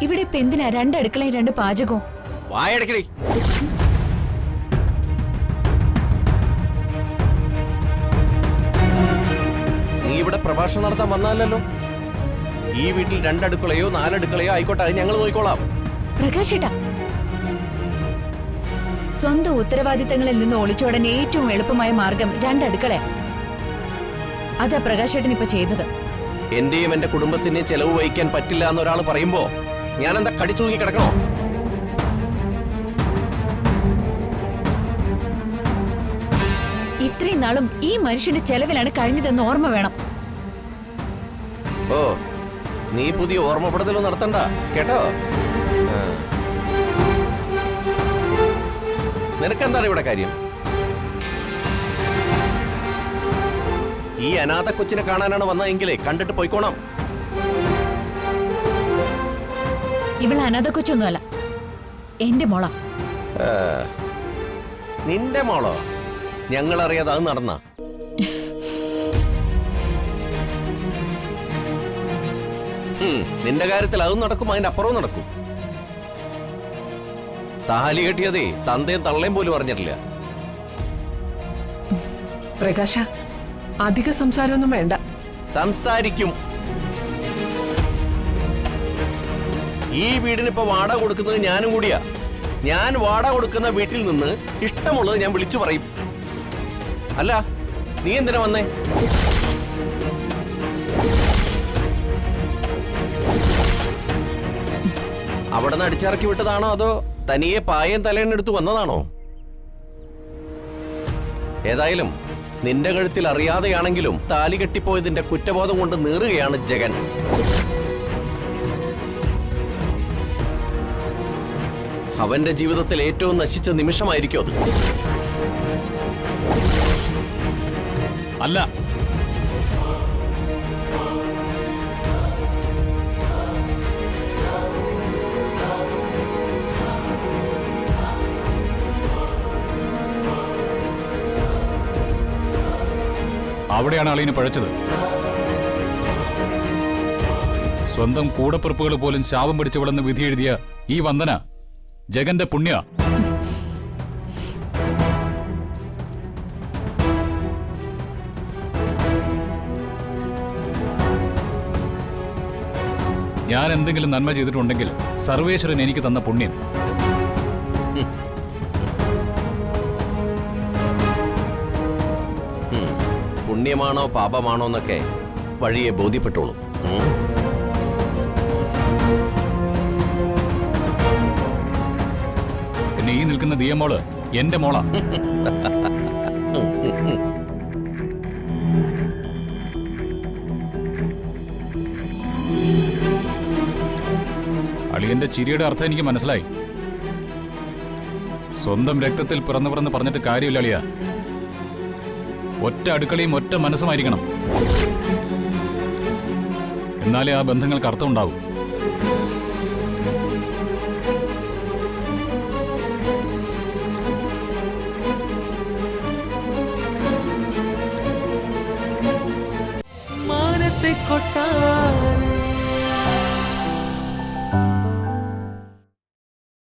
ഇവിടെ ഇപ്പൊ എന്തിനാ രണ്ടടുക്കളയും രണ്ട് പാചകവും? വായടക്കടി. നീ ഇവിടെ പ്രഭാഷണം നടത്താൻ വന്നാലല്ലോ. ഈ വീട്ടിൽ രണ്ടടുക്കളയോ നാലടുക്കളയോ ആയിക്കോട്ടെ, അത് ഞങ്ങൾ നോക്കിക്കോളാം. പ്രകാശേട്ടാ, സ്വന്തം ഉത്തരവാദിത്തങ്ങളിൽ നിന്ന് ഒളിച്ചോടാൻ ഏറ്റവും എളുപ്പമായ മാർഗം രണ്ടടുക്കള. അതാ പ്രകാശേട്ടൻ ഇപ്പൊ ചെയ്തത്. എന്റെയും എന്റെ കുടുംബത്തിന്റെയും ചെലവ് വഹിക്കാൻ പറ്റില്ല എന്നൊരാൾ പറയുമ്പോ ഞാൻ എന്താ കടിച്ചു തൂങ്ങി കിടക്കണോ? ഇത്രയും നാളും ഈ മനുഷ്യന്റെ ചെലവിലാണ് കഴിഞ്ഞതെന്ന് ഓർമ്മ വേണം. ഓ, നീ പുതിയ ഓർമ്മപ്പെടുത്തലൊന്നും നടത്തണ്ട കേട്ടോ. നിനക്കെന്താണ് ഇവിടെ കാര്യം? ഈ അനാഥ കൊച്ചിനെ കാണാനാണ് വന്നതെങ്കിലേ കണ്ടിട്ട് പോയിക്കോണം. ഇവള് അനാഥ കൊച്ചൊന്നുമല്ല, എന്റെ മോള. നിന്റെ മോളോ? ഞങ്ങളറിയാതെ അത് നടന്ന? നിന്റെ കാര്യത്തിൽ അതും നടക്കും, അതിന്റെ അപ്പുറവും നടക്കും. താലി കെട്ടിയതേ തന്തയും തള്ളയും പോലും അറിഞ്ഞിട്ടില്ല. പ്രകാശ, അധിക സംസാരമൊന്നും വേണ്ട. സംസാരിക്കും. ഈ വീടിനിപ്പോ വാടക കൊടുക്കുന്നത് ഞാനും കൂടിയാ. ഞാൻ വാടക കൊടുക്കുന്ന വീട്ടിൽ നിന്ന് ഇഷ്ടമുള്ളത് ഞാൻ വിളിച്ചു പറയും. അല്ല, നീ എന്തിനാ വന്നേ? അവിടെ നിന്ന് അടിച്ചിറക്കി വിട്ടതാണോ അതോ തനിയെ പായം തലേണെടുത്ത് വന്നതാണോ? ഏതായാലും നിന്റെ കഴുത്തിൽ അറിയാതെയാണെങ്കിലും താലി കെട്ടിപ്പോയതിന്റെ കുറ്റബോധം കൊണ്ട് നീറുകയാണ് ജഗൻ. അവന്റെ ജീവിതത്തിൽ ഏറ്റവും നശിച്ച നിമിഷമായിരിക്കും അത്. അല്ല, അവിടെയാണ് അളിയന് പഴച്ചത്. സ്വന്തം കൂടപ്പിറപ്പുകൾ പോലും ശാപം പിടിച്ചുവിടുന്ന വിധി എഴുതിയ ഈ വന്ദന ജഗന്റെ പുണ്യ. ഞാൻ എന്തെങ്കിലും നന്മ ചെയ്തിട്ടുണ്ടെങ്കിൽ സർവേശ്വരൻ എനിക്ക് തന്ന പുണ്യം. പുണ്യമാണോ പാപമാണോ എന്നൊക്കെ വഴിയെ ബോധ്യപ്പെട്ടോളൂ. പിന്നെ ഈ നിൽക്കുന്ന ദിയമോള് എന്റെ മോളാ. അളിയന്റെ ചിരിയുടെ അർത്ഥം എനിക്ക് മനസ്സിലായി. സ്വന്തം രക്തത്തിൽ പിറന്നു പറഞ്ഞിട്ട് കാര്യമില്ല അളിയ. ഒറ്റ അടുക്കളയും ഒറ്റ മനസ്സുമായിരിക്കണം. എന്നാലേ ആ ബന്ധങ്ങൾക്ക് അർത്ഥമുണ്ടാവും. മാനത്തെ കൊട്ട